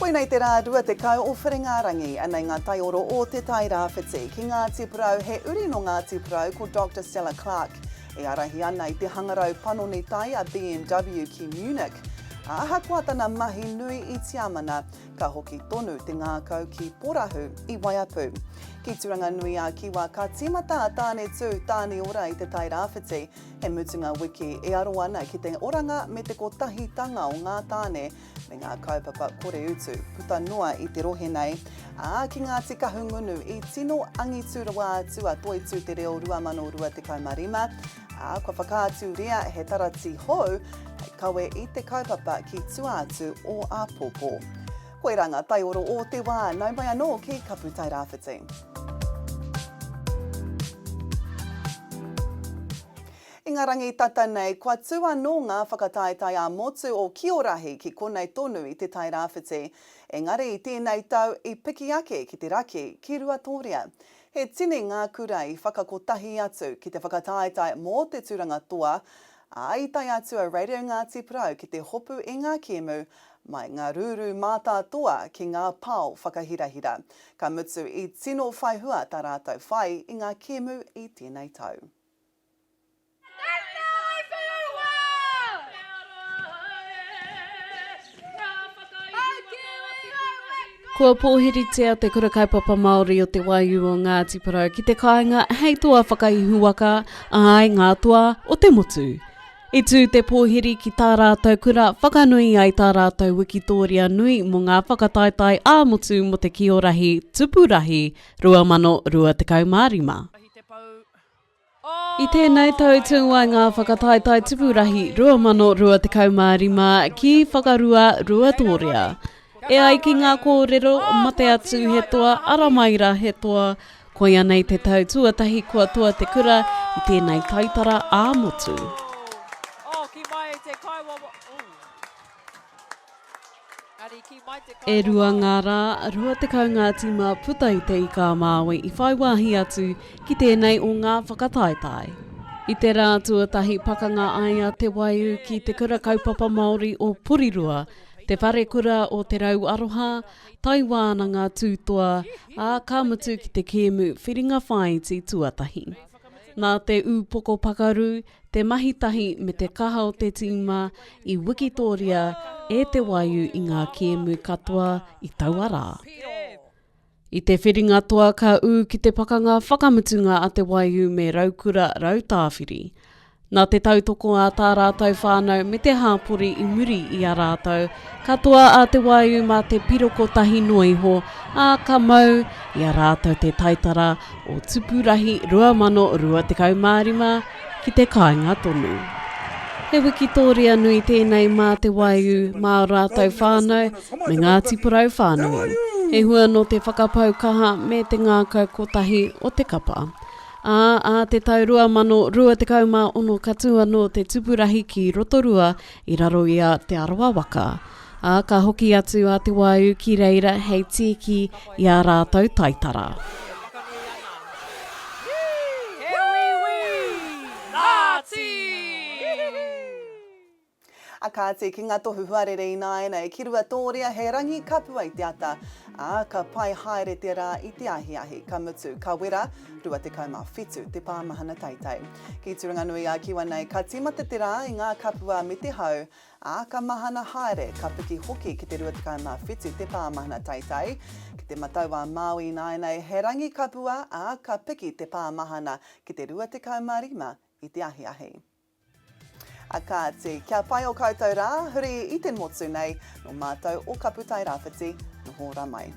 Koe nei te rā rua te kau o Whiringarangi anei ngā taioro o te tai rāwhiti ki ngā tiparau he uri no ngā tiparau ko Dr. Stella Clark. E arahi ana i te hangarau panoni tai a BMW ki Munich. Aha kua tana mahi nui i Tiamana, ka hoki tonu te ngākau ki Porahu i Waiapu. Ki turanga nui a kiwa ka timata a tāne tū tāne ora i te tai rāwhiti, he mutunga wiki e aro ana ki te oranga me te kotahitanga o ngā tāne me ngā kaupapa kore utu, puta noa i te rohe nei. Ki ngā tika hungunu i tino angiturawa atua toi tū te reo 2025, kua whakaatu rea he tarati hou, hei kawe i te kaupapa ki tuatu o a popo. Koe ranga tai oro o te wā, nau mai anō ki Kapu Tai Rāwhiti. I ngā rangi tata nei, kua tua no ngā whakataetai a motu o Kiorahi ki konei tonu i te Tai Rāwhiti. Engari i tēnei tau i piki ake ki te raki ki Ruatoria. He tine ngā kura i whakakotahi atu ki te whakataetai mō te turanga toa, i tai atu a Radio Ngā Tiparau ki te hopu i ngā kēmu, mai ngā ruru mātātoa ki ngā pau whakahirahira. Ka mutu i tino whaihua tā rātou whai i ngā kēmu i tēnei tau. Kua pōhiritia te kura kaupapa Māori o te waiu o Ngā Tiparau ki te kāinga hei toa whakaihuaka ai ngā toa o te motu. I tū te pōhiri ki tā rātou kura whakanui ai tā rātou Wikitoria nui mo ngā whakataetai ā-motu mo te Kiorahi Tupurahi 2025. I tēnei tau tūai ngā whakataetai Tupurahi 2025 ki whakarua Ruatoria. E ai ki ngā kōrero, mate atu he toa, aramaira he toa, koe anei te tau tuatahi kua toa te kura i tēnei taitara ā-motu. E rua ngā rā, rua te kau ngā tima puta i te ika māui i whaiwahi atu ki tēnei o ngā whakataetai. I te rā tuatahi pakanga ai a te waiu ki te kura kaupapa Māori o Purirua, te whare kura o te rau aroha, Taiwana ngā tūtoa, ka mutu ki te kēmu whiringa whaiti tuatahi. Nā te ūpoko pakaru, te mahitahi me te kaha o te tīma i Wikitoria e te waiu i ngā kēmu katoa i Tauara. I te whiringa toa ka ki te pakanga whakamutunga a te waiu me raukura rautāwhiri. Nā te tautoko a tā rātou whānau me te hāpori i muri i a rātou, katoa a te waiu mā te piroko tahi noiho, ka mau i a rātou te taitara o Tupurahi 2025 ki te kāinga tonu. He Wikitoria nui tēnei mā te waiu mā rātou whānau me ngā tiparau whānau. He hua no te whakapau kaha me te ngākau kotahi o te kapa. Te tau 2026 katua no te Tupurahi ki Rotorua i raro i a te aroa waka. Ka hoki atu a te waiu ki reira hei tiki i a rātou taitara. Ka te ki ngā tohu huarere i nāina e ki Ruatoria he rangi kapua i te ata, ka pai haere te rā i te ahiahi, ka mutu, ka wera, rua te kaumā whitu, te pāmahana taitai. Ki turanga nui a kiwa nei, ka timata te rā i ngā kapua me te hau, ka mahana haere, ka piki hoki ki te rua te kaumā whitu, te pāmahana taitai. Ki te mataua Māui nāina he rangi kapua, ka piki te pāmahana ki te rua te kaumā rima i te ahiahi. Ka te kia pai o koutou rā, huri i te motu nei, no mātou o Kapu Tai Rāwhiti, no hōra mai.